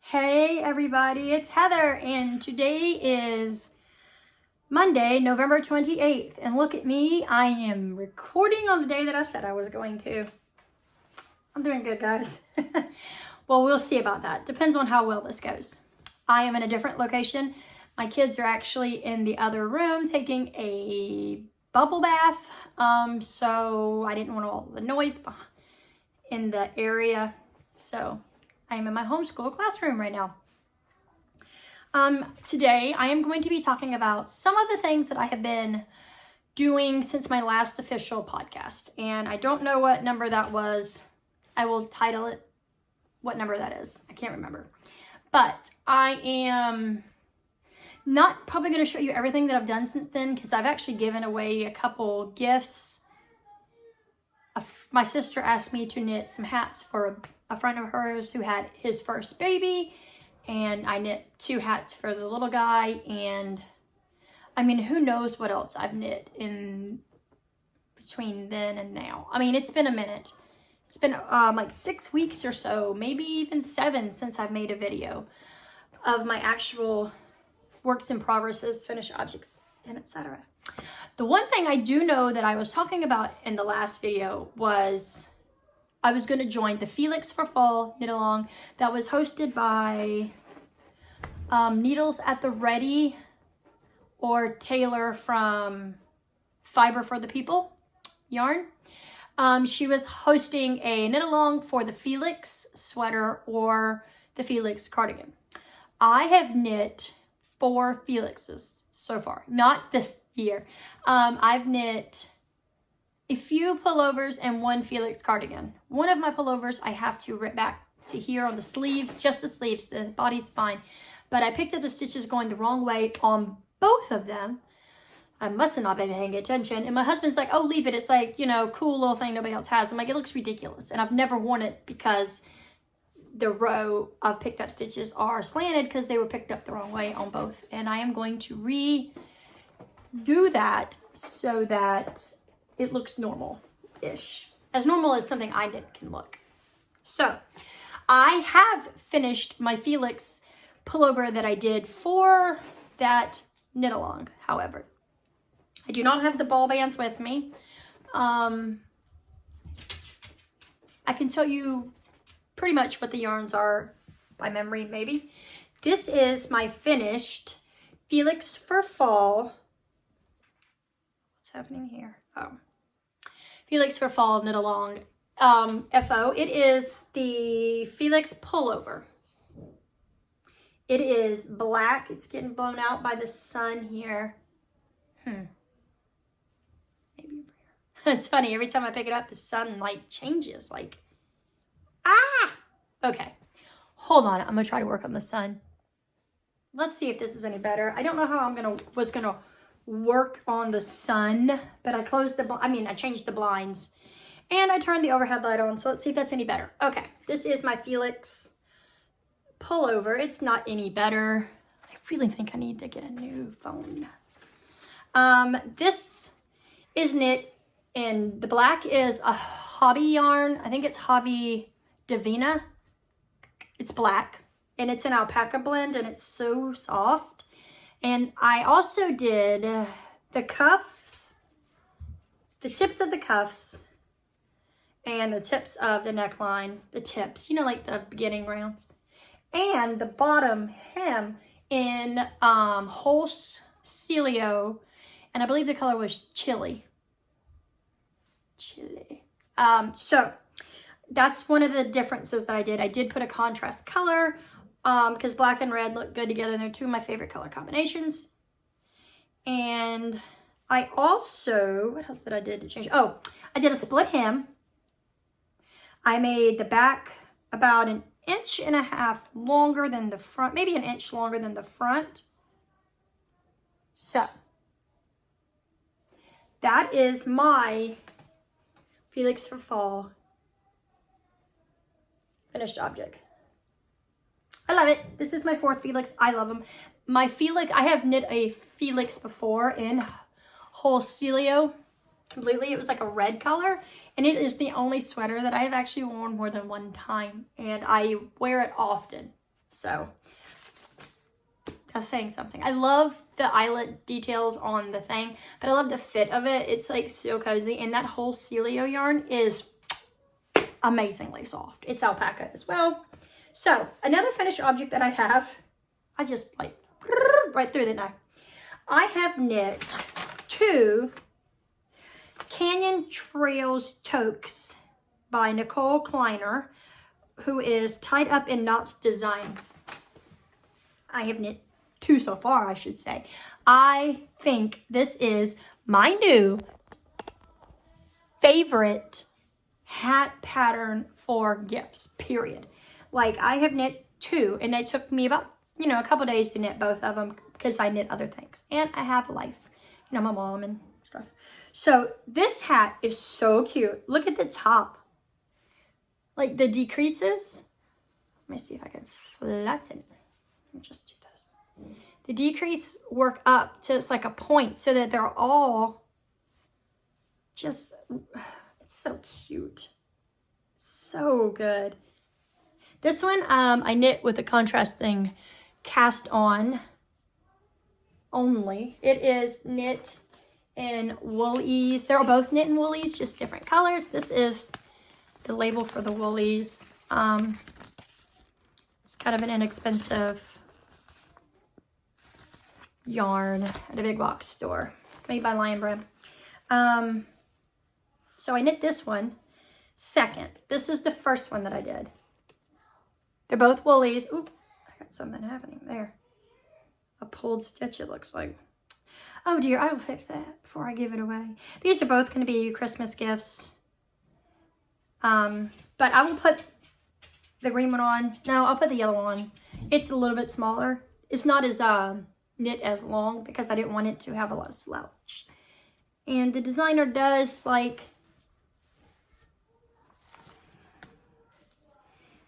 Hey everybody, it's Heather, and today is Monday, November 28th, and look at me, I am recording on the day that I said I was going to. I'm doing good, guys. Well, we'll see about that. Depends on how well this goes. I am in a different location. My kids are actually in the other room taking a bubble bath, so I didn't want all the noise in the area, so I'm in my homeschool classroom right now. Today, I am going to be talking about some of the things that I have been doing since my last official podcast. And I don't know what number that was. I will title it what number that is. I can't remember. But I am not probably going to show you everything that I've done since then, because I've actually given away a couple gifts. My sister asked me to knit some hats for a friend of hers who had his first baby, and I knit 2 hats for the little guy, and I mean, who knows what else I've knit in between then and now. I mean, it's been a minute. It's been like 6 weeks or so, maybe even 7 since I've made a video of my actual works in progresses, finished objects, and etc. The one thing I do know that I was talking about in the last video was I was going to join the Felix for Fall knit along that was hosted by Needles at the Ready, or Taylor from Fiber for the People yarn. She was hosting a knit along for the Felix sweater or the Felix cardigan. I have knit 4 Felixes so far, not this year. I've knit a few pullovers and 1 Felix cardigan. One of my pullovers I have to rip back to here on the sleeves, just the sleeves, the body's fine. But I picked up the stitches going the wrong way on both of them. I must have not been paying attention. And my husband's like, oh, leave it. It's like, you know, cool little thing nobody else has. I'm like, it looks ridiculous. And I've never worn it because the row of picked up stitches are slanted because they were picked up the wrong way on both. And I am going to redo that so that it looks normal-ish. As normal as something I knit can look. So, I have finished my Felix pullover that I did for that knit along, however. I do not have the ball bands with me. I can tell you pretty much what the yarns are by memory, maybe. This is my finished Felix for Fall. What's happening here? Oh. Felix for Fall knit along FO. It is the Felix pullover. It is black. It's getting blown out by the sun here. Maybe it's funny. Every time I pick it up, the sun like changes. Like, okay. Hold on. I'm gonna try to work on the sun. Let's see if this is any better. I don't know how I was gonna work on the sun, but I changed the blinds and I turned the overhead light on. So let's see if that's any better. Okay, this is my Felix pullover. It's not any better. I really think I need to get a new phone. This is knit in the black is a hobby yarn. I think it's Hobby Divina. It's black and it's an alpaca blend and it's so soft. And I also did the cuffs, the tips of the cuffs, and the tips of the neckline, the tips, you know, like the beginning rounds, and the bottom hem in Holst Celio, and I believe the color was Chili. So that's one of the differences that I did. I did put a contrast color, because black and red look good together, and they're 2 of my favorite color combinations. And I also, what else did I do to change? Oh, I did a split hem. I made the back about 1.5 inches longer than the front, maybe 1 inch longer than the front. So, that is my Felix for Fall finished object. I love it. This is my 4th Felix. I love them. My Felix, I have knit a Felix before in Holst Celio completely. It was like a red color, and it is the only sweater that I have actually worn more than one time, and I wear it often. So that's saying something. I love the eyelet details on the thing, but I love the fit of it. It's like so cozy, and that whole Celio yarn is amazingly soft. It's alpaca as well. So another finished object that I have, I just like right through the knife. I have knit 2 Canyon Trails toques by Nicole Kleiner, who is Tied Up in Knots Designs. I have knit 2 so far, I should say. I think this is my new favorite hat pattern for gifts, period. Like, I have knit 2, and it took me about, a couple days to knit both of them because I knit other things. And I have a life, my mom and stuff. So this hat is so cute. Look at the top. Like the decreases. Let me see if I can flatten. Let me just do this. The decrease work up to it's like a point so that they're all just, it's so cute. So good. This one I knit with a contrasting cast on only. It is knit in woolies. They're both knit in woolies, just different colors. This is the label for the woolies. It's kind of an inexpensive yarn at a big box store made by Lion Brand. So I knit this one second. This is the first one that I did. They're both woolies. Ooh, I got something happening there. A pulled stitch, it looks like. Oh dear, I will fix that before I give it away. These are both going to be Christmas gifts. But I will put the green one on. No, I'll put the yellow one on. It's a little bit smaller. It's not as knit as long because I didn't want it to have a lot of slouch. And the designer does like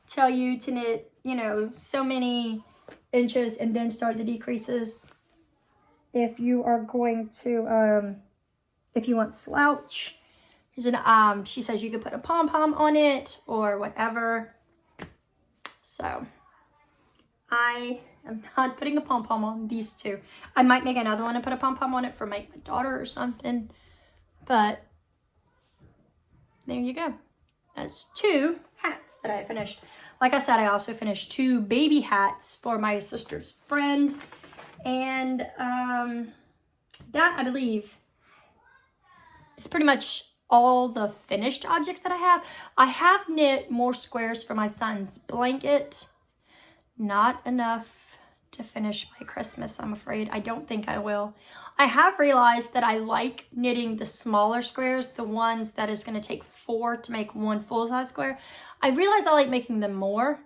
tell you to knit, so many inches and then start the decreases. If you are going to, if you want slouch, here's an, she says you could put a pom-pom on it or whatever. So I am not putting a pom-pom on these 2. I might make another one and put a pom-pom on it for my daughter or something. But there you go. That's 2 hats that I finished. Like I said, I also finished 2 baby hats for my sister's friend. And that, I believe, is pretty much all the finished objects that I have. I have knit more squares for my son's blanket. Not enough to finish my Christmas, I'm afraid. I don't think I will. I have realized that I like knitting the smaller squares, the ones that is going to take 4 to make 1 full-size square. I realize I like making them more.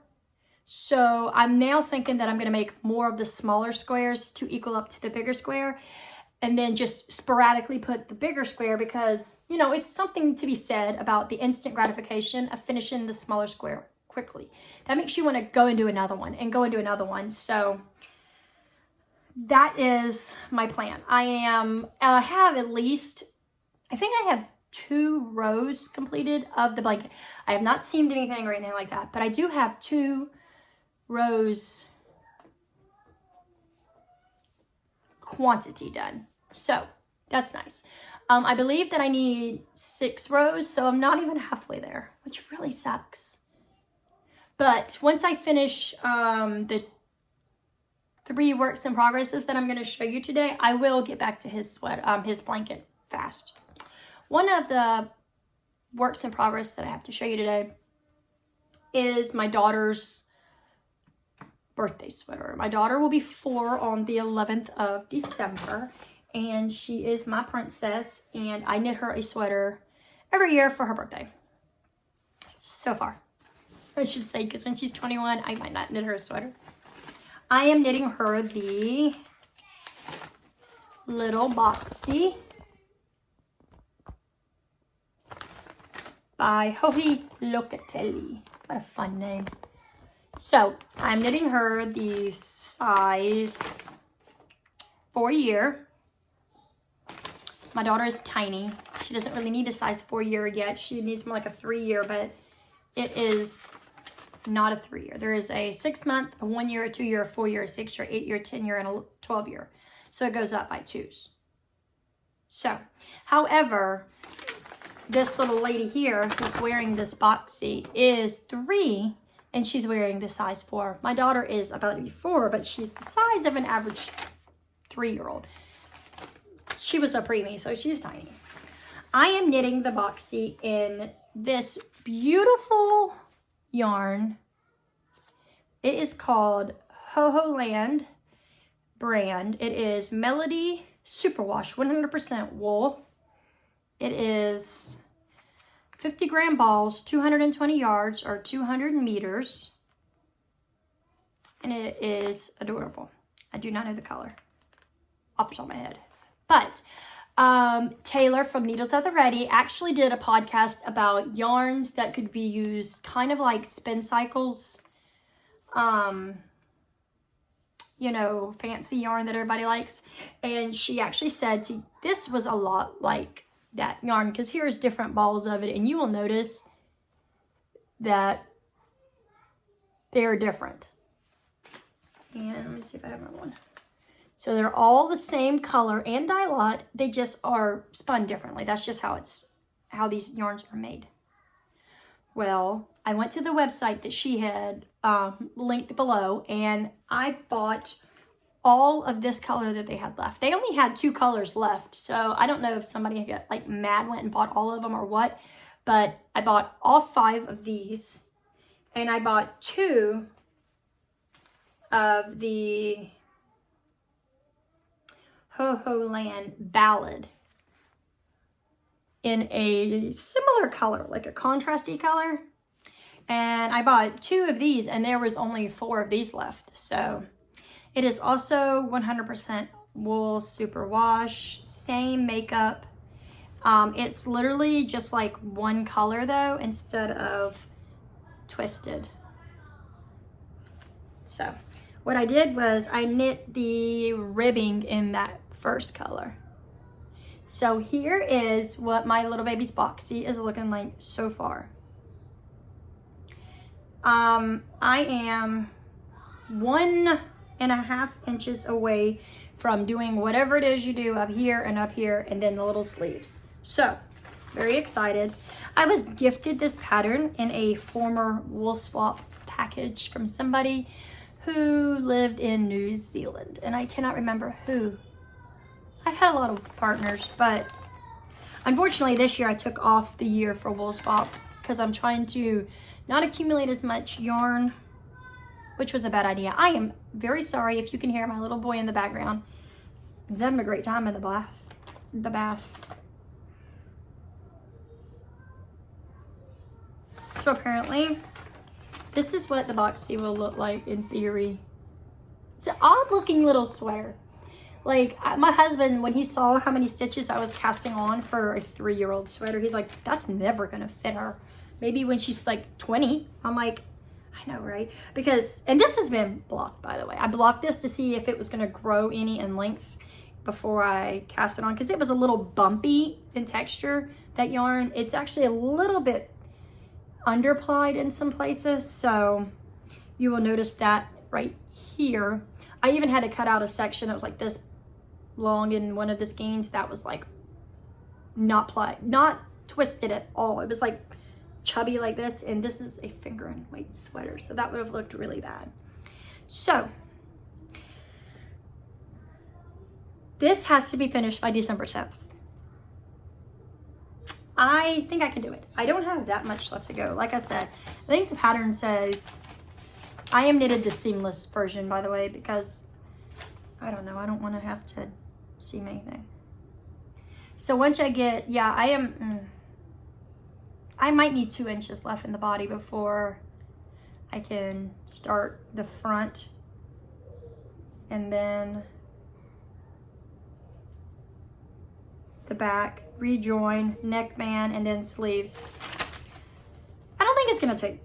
So I'm now thinking that I'm going to make more of the smaller squares to equal up to the bigger square. And then just sporadically put the bigger square because, it's something to be said about the instant gratification of finishing the smaller square quickly. That makes you want to go and do another one and go and do another one. So that is my plan. I have at least, I think I have 2 rows completed of the blanket. I have not seamed anything or anything like that, but I do have 2 rows quantity done. So that's nice. I believe that I need 6 rows, so I'm not even halfway there, which really sucks. But once I finish the 3 works in progresses that I'm going to show you today, I will get back to his his blanket fast. One of the works in progress that I have to show you today is my daughter's birthday sweater. My daughter will be 4 on the 11th of December, and she is my princess, and I knit her a sweater every year for her birthday. So far, I should say, because when she's 21, I might not knit her a sweater. I am knitting her the Little Boxy by Joji Locatelli. What a fun name. So I'm knitting her the size 4 year. My daughter is tiny. She doesn't really need a size 4 year yet. She needs more like a 3 year, but it is not a 3 year. There is a 6 month, a 1 year, a 2 year, a 4 year, a 6 year, 8 year, 10 year, and a 12 year. So it goes up by 2s. So, however, this little lady here who's wearing this boxy is 3 and she's wearing the size 4. My daughter is about to be 4, but she's the size of an average 3-year-old. She was a preemie, so she's tiny. I am knitting the boxy in this beautiful yarn. It is called Ho Ho Land brand. It is Melody Superwash 100% wool. It is 50 gram balls, 220 yards or 200 meters. And it is adorable. I do not know the color off the top of my head. But Taylor from Needles at the Ready actually did a podcast about yarns that could be used kind of like spin cycles. You know, fancy yarn that everybody likes. And she actually said this was a lot like that yarn, because here's different balls of it, and you will notice that they're different. And let me see if I have another one. So they're all the same color and dye lot. They just are spun differently. That's just how these yarns are made. Well, I went to the website that she had linked below, and I bought all of this color that they had left. They only had 2 colors left, so I don't know if somebody got like mad, went and bought all of them or what, but I bought all 5 of these, and I bought 2 of the Ho Ho Land Ballad in a similar color, like a contrasty color. And I bought 2 of these, and there was only 4 of these left. So it is also 100% wool superwash, same makeup. It's literally just like one color though, instead of twisted. So what I did was I knit the ribbing in that first color. So here is what my little baby's boxy is looking like so far. I am 1.5 inches away from doing whatever it is you do up here, and then the little sleeves. So, very excited. I was gifted this pattern in a former wool swap package from somebody who lived in New Zealand, and I cannot remember who. I've had a lot of partners, but unfortunately this year I took off the year for wool swap because I'm trying to not accumulate as much yarn, which was a bad idea. I am very sorry if you can hear my little boy in the background. He's having a great time in the bath. So apparently, this is what the boxy will look like in theory. It's an odd looking little sweater. Like, my husband, when he saw how many stitches I was casting on for a 3-year-old sweater, he's like, that's never gonna fit her. Maybe when she's like 20. I'm like, I know, right? Because, and this has been blocked, by the way. I blocked this to see if it was gonna grow any in length before I cast it on, because it was a little bumpy in texture, that yarn. It's actually a little bit underplied in some places, so you will notice that right here. I even had to cut out a section that was like this long in one of the skeins that was like not twisted at all. It was like chubby like this, and this is a finger and weight sweater, so that would have looked really bad. So this has to be finished by December 10th. I think I can do it. I don't have that much left to go. Like I said, I think the pattern says, I am knitted the seamless version, by the way, because I don't know, I don't want to have to seam anything. So once I get, yeah, I might need 2 inches left in the body before I can start the front, and then the back, rejoin, neckband, and then sleeves. I don't think it's gonna take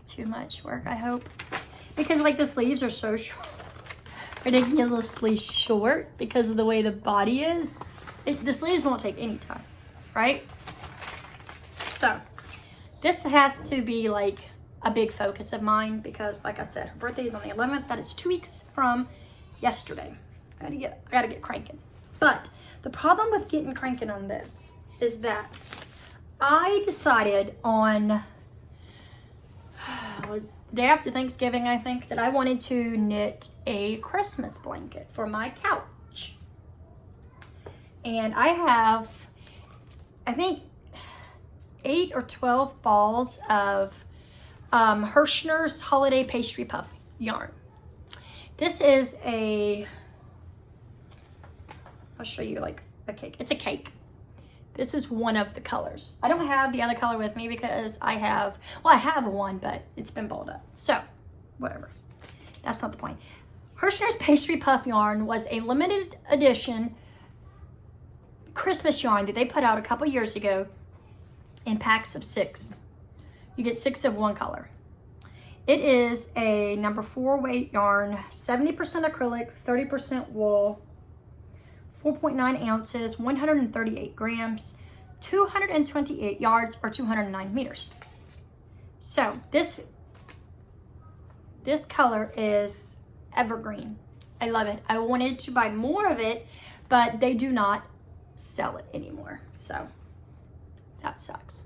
too much work, I hope, because like the sleeves are so short, ridiculously short, because of the way the body is. The sleeves won't take any time, right? So This has to be like a big focus of mine because, like I said, her birthday is on the 11th. That is 2 weeks from yesterday. I gotta get cranking. But the problem with getting cranking on this is that I decided on, it was the day after Thanksgiving, I think, that I wanted to knit a Christmas blanket for my couch. And I have, I think, 8 or 12 balls of Hirschner's Holiday Pastry Puff yarn. This is I'll show you like a cake. It's a cake. This is one of the colors. I don't have the other color with me because I have one, but it's been balled up. So, whatever. That's not the point. Hirschner's Pastry Puff yarn was a limited edition Christmas yarn that they put out a couple years ago in packs of 6. You get 6 of one color. It is a number 4 weight yarn, 70% acrylic, 30% wool, 4.9 ounces, 138 grams, 228 yards, or 209 meters. So this color is evergreen. I love it. I wanted to buy more of it, but they do not sell it anymore. So that sucks.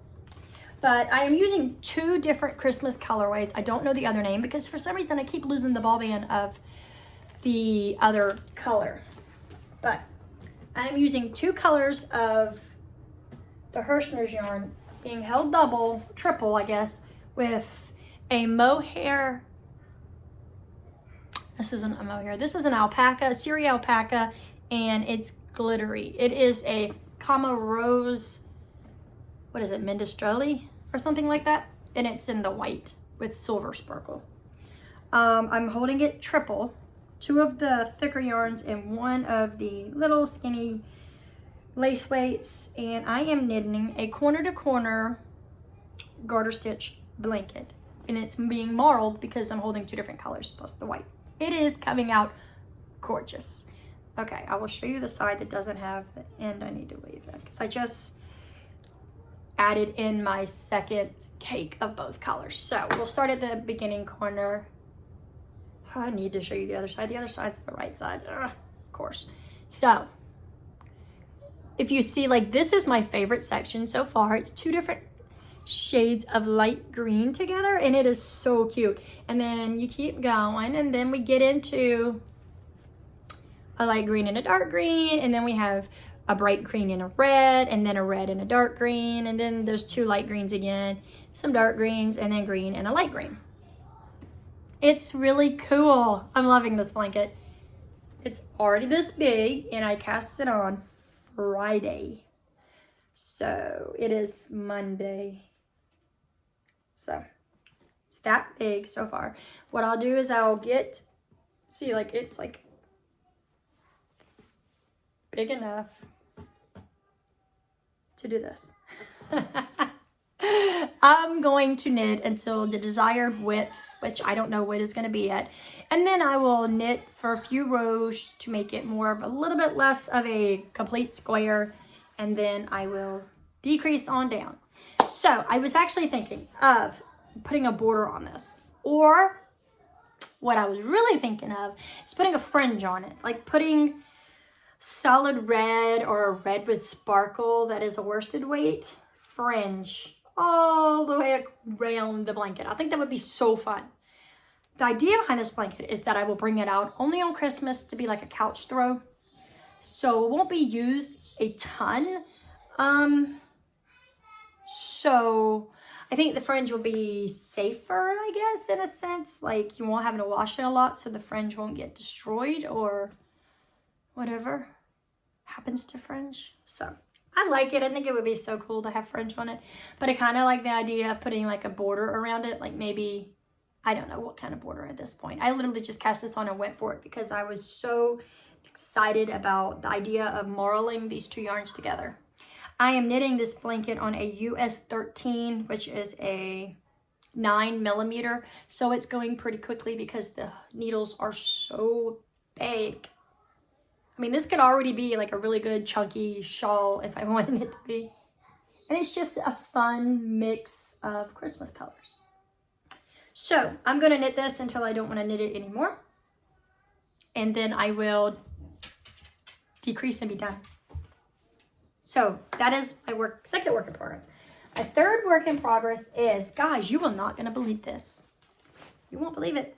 But I am using 2 different Christmas colorways. I don't know the other name because for some reason I keep losing the ball band of the other color. But I'm using 2 colors of the Hirschner's yarn being held triple, I guess, with a mohair. This isn't a mohair. This is an alpaca, Syria alpaca, and it's glittery. It is a Kama Rose, what is it, Mendestrelli or something like that? And it's in the white with silver sparkle. I'm holding it triple. 2 of the thicker yarns and 1 of the little skinny lace weights, and I am knitting a corner to corner garter stitch blanket, and it's being marled because I'm holding 2 different colors plus the white. It is coming out gorgeous. Okay, I will show you the side that doesn't have the end. I need to leave that because I just added in my second cake of both colors. So we'll start at the beginning corner. I need to show you the other side. The other side's the right side, of course. So, if you see, like, this is my favorite section so far. It's 2 different shades of light green together, and it is so cute. And then you keep going, and then we get into a light green and a dark green, and then we have a bright green and a red, and then a red and a dark green, and then there's 2 light greens again, some dark greens, and then green and a light green. It's really cool. I'm loving this blanket. It's already this big, and I cast it on Friday. So it is Monday. So it's that big so far. What I'll do is I'll see, like, it's like big enough to do this. I'm going to knit until the desired width, which I don't know what it's going to be yet. And then I will knit for a few rows to make it more of a little bit less of a complete square. And then I will decrease on down. So I was actually thinking of putting a border on this. Or what I was really thinking of is putting a fringe on it. Like putting solid red or a red with sparkle that is a worsted weight fringe all the way around the blanket. I think that would be so fun. The idea behind this blanket is that I will bring it out only on Christmas to be like a couch throw. So it won't be used a ton. So I think the fringe will be safer, I guess, in a sense. Like you won't have to wash it a lot so the fringe won't get destroyed or whatever happens to fringe. So I like it. I think it would be so cool to have fringe on it. But I kind of like the idea of putting like a border around it. Like maybe, I don't know what kind of border at this point. I literally just cast this on and went for it because I was so excited about the idea of marling these 2 yarns together. I am knitting this blanket on a US 13, which is a 9mm. So it's going pretty quickly because the needles are so big. I mean, this could already be like a really good chunky shawl if I wanted it to be. And it's just a fun mix of Christmas colors. So I'm going to knit this until I don't want to knit it anymore. And then I will decrease and be done. So that is my second work in progress. A third work in progress is, guys, you are not going to believe this. You won't believe it.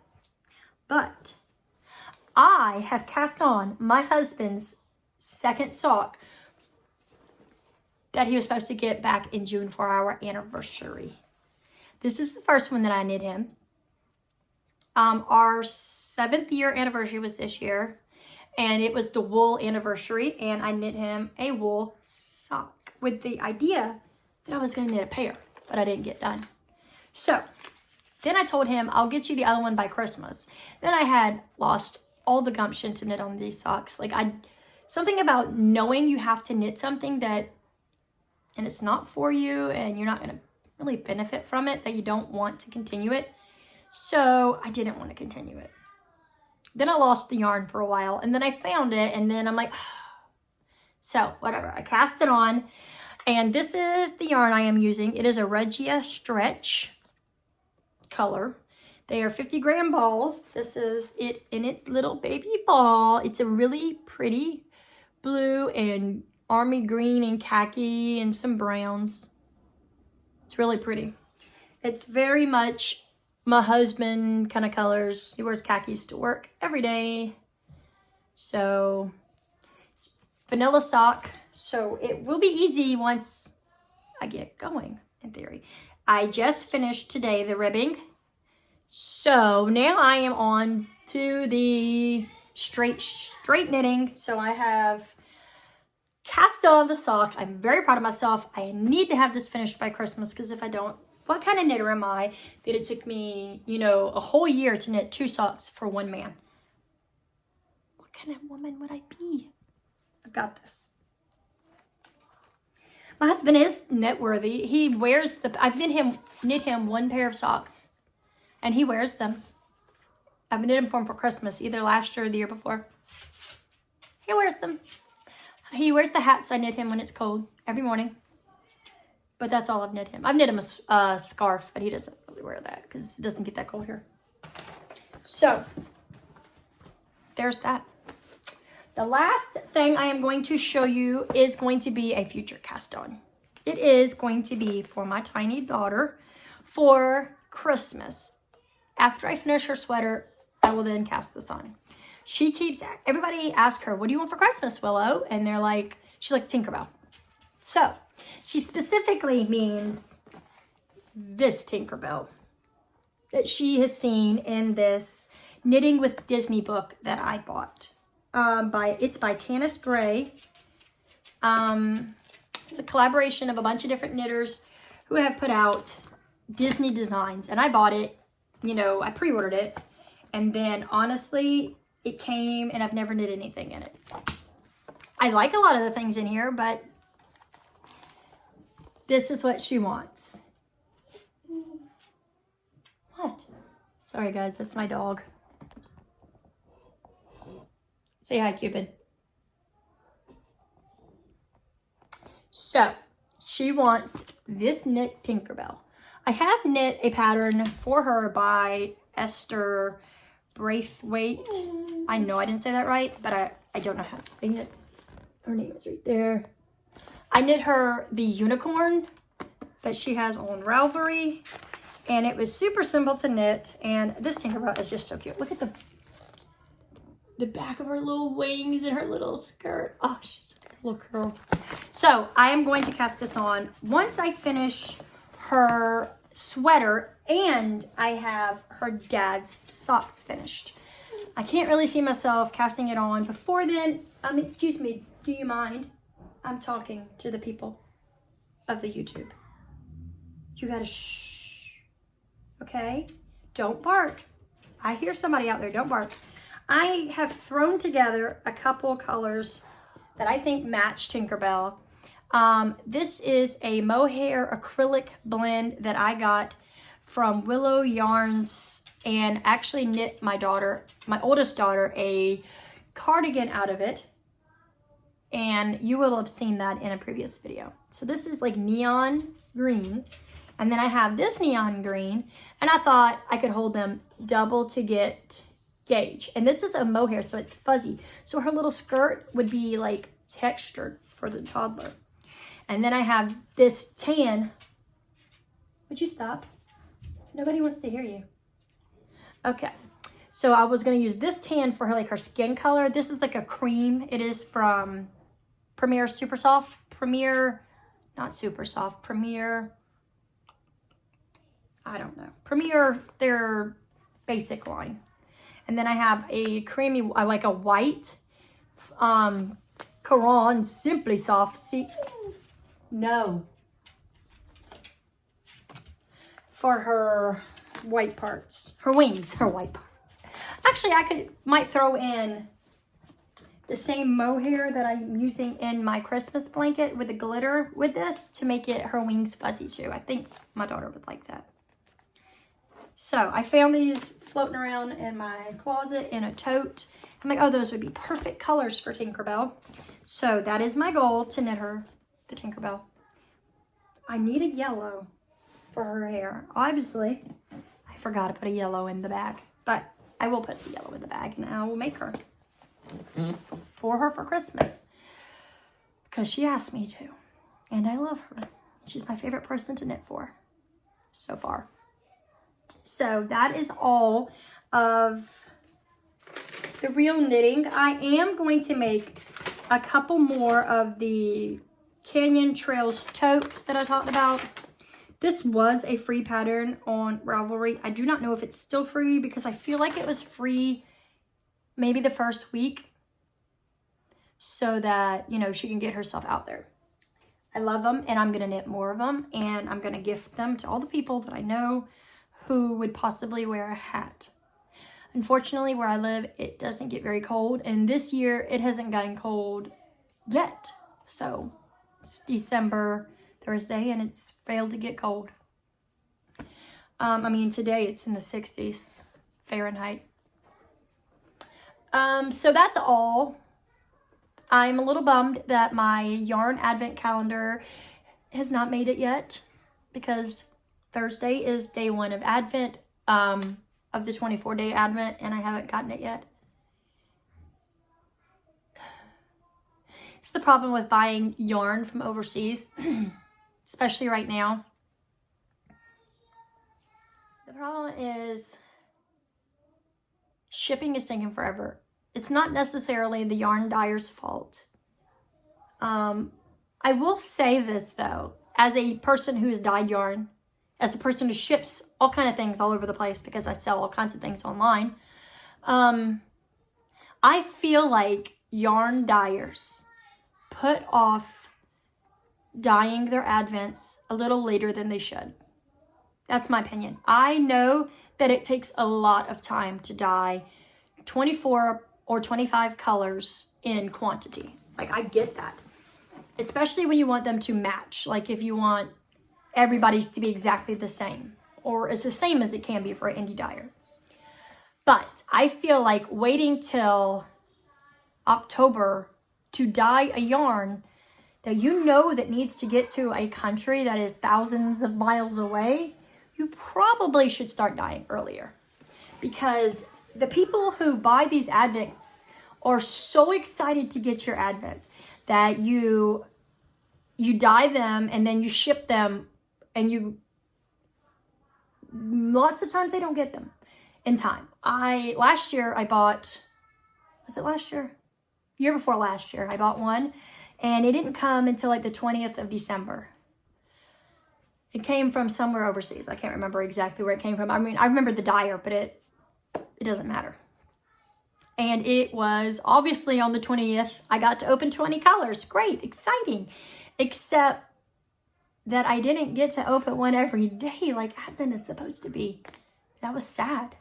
But I have cast on my husband's second sock that he was supposed to get back in June for our anniversary. This is the first one that I knit him. Our 7th year anniversary was this year, and it was the wool anniversary, and I knit him a wool sock with the idea that I was going to knit a pair, but I didn't get done. So then I told him, I'll get you the other one by Christmas. Then I had lost all the gumption to knit on these socks. Like, something about knowing you have to knit something that, and it's not for you, and you're not going to really benefit from it, that you don't want to continue it. So I didn't want to continue it. Then I lost the yarn for a while, and then I found it, and then I'm like, so whatever. I cast it on, and this is the yarn I am using. It is a Regia Stretch color. They are 50-gram balls. This is it in its little baby ball. It's a really pretty blue and army green and khaki and some browns. It's really pretty. It's very much my husband kind of colors. He wears khakis to work every day. So it's vanilla sock. So it will be easy once I get going, in theory. I just finished today the ribbing. So now I am on to the straight knitting. So I have cast on the sock. I'm very proud of myself. I need to have this finished by Christmas, because if I don't, what kind of knitter am I that it took me, a whole year to knit 2 socks for one man? What kind of woman would I be? I've got this. My husband is knit worthy. He wears I've knit him 1 pair of socks, and he wears them. I've knit them for him for Christmas, either last year or the year before. He wears them. He wears the hats I knit him when it's cold every morning. But that's all I've knit him. I've knit him a scarf, but he doesn't really wear that because it doesn't get that cold here. So, there's that. The last thing I am going to show you is going to be a future cast on. It is going to be for my tiny daughter for Christmas. After I finish her sweater, I will then cast this on. Everybody asks her, what do you want for Christmas, Willow? And she's like, Tinkerbell. So, she specifically means this Tinkerbell that she has seen in this Knitting with Disney book that I bought. It's by Tanis Gray. It's a collaboration of a bunch of different knitters who have put out Disney designs. And I bought it, I pre-ordered it. And then, honestly, it came and I've never knit anything in it. I like a lot of the things in here, but this is what she wants. What? Sorry, guys. That's my dog. Say hi, Cupid. So, she wants this knit Tinkerbell. I have knit a pattern for her by Esther Braithwaite. I know I didn't say that right, but I don't know how to say it. Her name is right there. I knit her the unicorn that she has on Ravelry, and it was super simple to knit, and this Tinkerbell is just so cute. Look at the back of her little wings and her little skirt. Oh, she's so cute, little curls. So I am going to cast this on once I finish her sweater and I have her dad's socks finished. I can't really see myself casting it on before then. Excuse me, do you mind? I'm talking to the people of the YouTube. You gotta shh, okay? Don't bark. I hear somebody out there, don't bark. I have thrown together a couple colors that I think match Tinkerbell. This is a mohair acrylic blend that I got from Willow Yarns and actually knit my oldest daughter, a cardigan out of it. And you will have seen that in a previous video. So this is like neon green. And then I have this neon green. And I thought I could hold them double to get gauge. And this is a mohair, so it's fuzzy. So her little skirt would be like textured for the toddler. And then I have this tan. Would you stop? Nobody wants to hear you. Okay. So I was going to use this tan for her, like her skin color. This is like a cream. It is from Premier Super Soft. Not Super Soft. Premier, I don't know. Premier, their basic line. And then I have a creamy, like a white, Caron Simply Soft. See, no. For her white parts, her wings, her white parts. Actually, I might throw in the same mohair that I'm using in my Christmas blanket with the glitter with this to make it her wings fuzzy too. I think my daughter would like that. So I found these floating around in my closet in a tote. I'm like, oh, those would be perfect colors for Tinkerbell. So that is my goal, to knit her the Tinkerbell. I need a yellow for her hair. Obviously, I forgot to put a yellow in the bag, but I will put the yellow in the bag and I will make her for her for Christmas because she asked me to, and I love her. She's my favorite person to knit for so far. So that is all of the real knitting. I am going to make a couple more of the Canyon Trails toques that I talked about. This was a free pattern on Ravelry. I do not know if it's still free because I feel like it was free maybe the first week so that, you know, she can get herself out there. I love them, and I'm going to knit more of them, and I'm going to gift them to all the people that I know who would possibly wear a hat. Unfortunately, where I live, it doesn't get very cold, and this year it hasn't gotten cold yet. So it's December Thursday, and it's failed to get cold. I mean, today it's in the 60s Fahrenheit. So that's all. I'm a little bummed that my yarn advent calendar has not made it yet because Thursday is day 1 of Advent, of the 24-day Advent, and I haven't gotten it yet. It's the problem with buying yarn from overseas, especially right now. The problem is shipping is taking forever. It's not necessarily the yarn dyer's fault. I will say this though, as a person who's dyed yarn, as a person who ships all kind of things all over the place because I sell all kinds of things online, I feel like yarn dyers put off dyeing their advents a little later than they should. That's my opinion. I know that it takes a lot of time to dye 24 or 25 colors in quantity. Like, I get that. Especially when you want them to match. Like, if you want everybody's to be exactly the same, or as the same as it can be for an indie dyer. But I feel like waiting till October to dye a yarn that you know that needs to get to a country that is thousands of miles away, you probably should start dyeing earlier. Because the people who buy these advents are so excited to get your advent that you dye them and then you ship them, and lots of times they don't get them in time. Last year I bought, was it last year? Year before last year, I bought one, and it didn't come until like the 20th of December. It came from somewhere overseas. I can't remember exactly where it came from. I mean, I remember the dyer, but it doesn't matter. And it was obviously on the 20th, I got to open 20 colors. Great, exciting. Except that I didn't get to open one every day like Advent is supposed to be. That was sad.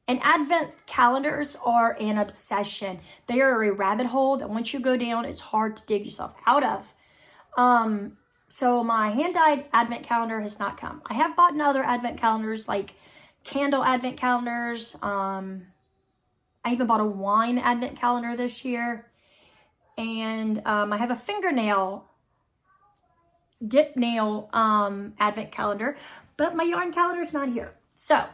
And Advent calendars are an obsession. They are a rabbit hole that once you go down, it's hard to dig yourself out of. So my hand-dyed Advent calendar has not come. I have bought other Advent calendars, like candle Advent calendars. I even bought a wine Advent calendar this year. And I have a fingernail dip nail advent calendar, but my yarn calendar is not here. So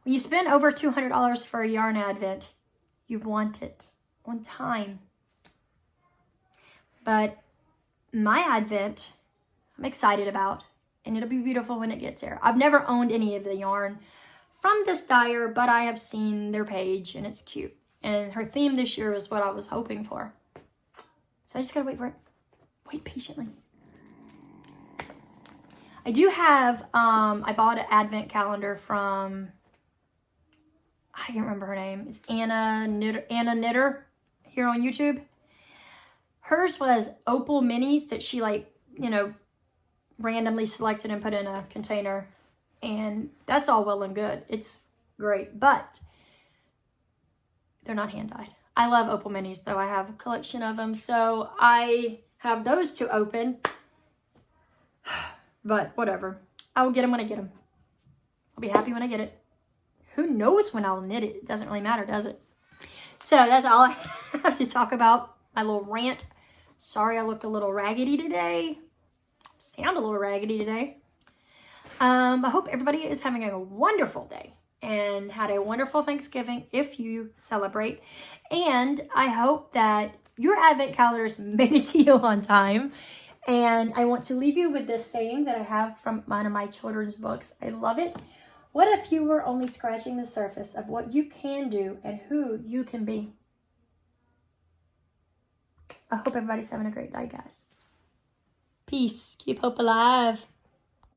when you spend over $200 for a yarn advent, you want it on time. But my advent, I'm excited about, and it'll be beautiful when it gets there. I've never owned any of the yarn from this dyer, but I have seen their page and it's cute. And her theme this year is what I was hoping for. So I just gotta wait for it. Wait patiently. I do have, I bought an advent calendar from, I can't remember her name. It's Anna Knitter here on YouTube. Hers was opal minis that she randomly selected and put in a container. And that's all well and good. It's great, but they're not hand dyed. I love opal minis though. I have a collection of them. So I have those to open, but whatever. I will get them when I get them. I'll be happy when I get it. Who knows when I'll knit it? It doesn't really matter, does it? So that's all I have to talk about. My little rant. Sorry I look a little raggedy today. Sound a little raggedy today. I hope everybody is having a wonderful day and had a wonderful Thanksgiving if you celebrate. And I hope that your advent calendars made it to you on time. And I want to leave you with this saying that I have from one of my children's books. I love it. What if you were only scratching the surface of what you can do and who you can be? I hope everybody's having a great day, guys. Peace. Keep hope alive.